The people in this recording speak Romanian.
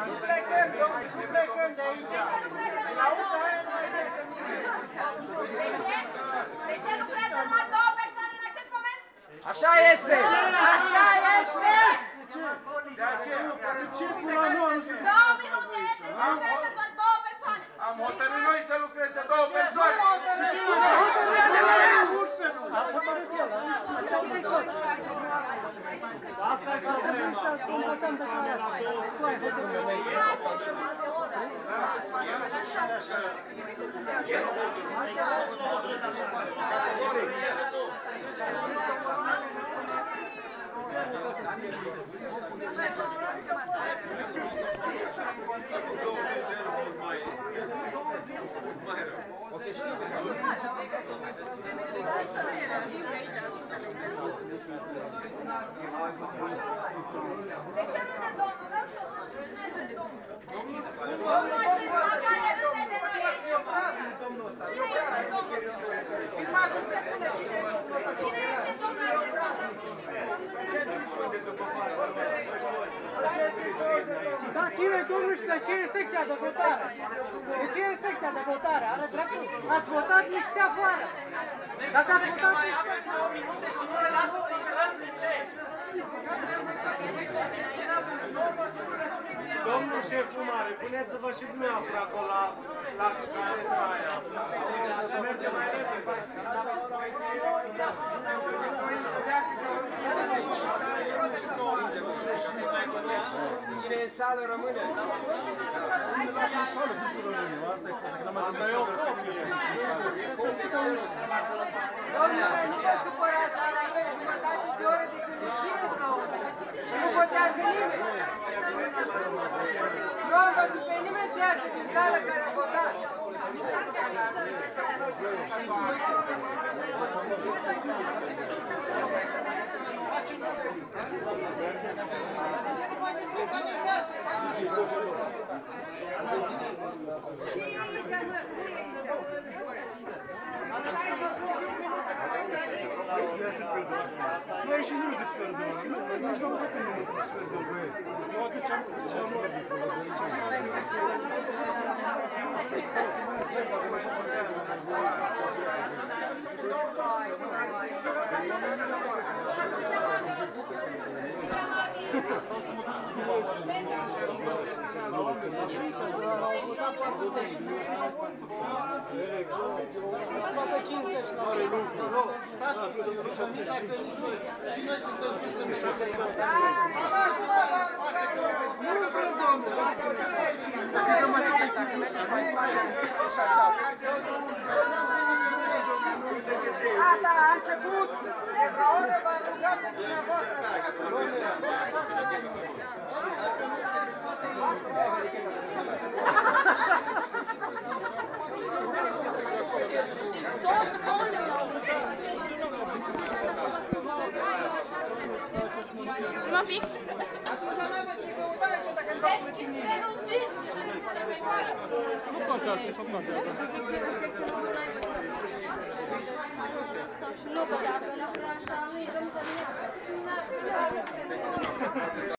Nu plecăm, domnule, nu plecăm de aici. La ușa aia nu mai plecăm nimeni. De ce lucrează numai două persoane în acest moment? Așa este! Așa este! De ce pula nu am zis? 2 minute! De ce lucrează doar două persoane? Am hotărât noi să lucreze două persoane! Asta e problema. Două persoane la două De ce râde domnul? Vreau și eu să știu de ce râde domnul. Domnul acesta care râde de noi aici. Cine este domnul? Filmați, se spune cine e domnul ăsta. Cine este domnul acesta? Da, cine e domnul și de ce e secția de votare? De ce e secția de votare? Are dreptul? Ați votat niște afară. Dacă ați votat niște afară. 2 minute și nu ne lasă să intrăm, de ce? Domnul șef primar, puneți-vă și dumneavoastră acolo la catedrala aia. Să mergem mai repede. Cine e în sală rămâne. Asta e o copie. Domnule, nu vă supărați, dar avem jumătate de oră de când ieșiți la urmă. Și nu votează nimeni. Nu am văzut pe nimeni să iasă din sală care a votat. Noi și nu desferdăm. Nici nu am să când nu desferdăm, băie. Eu aduceam Asta a început! La oră v-am rugat pe dumneavoastră. Un pic? Atunci n-aveți ce căuta aici dacă nu v-am plătit nimeni. Renunțiți! Nu contează, că contează. Nu, că dacă nu așa, nu-i rămâne dimineața.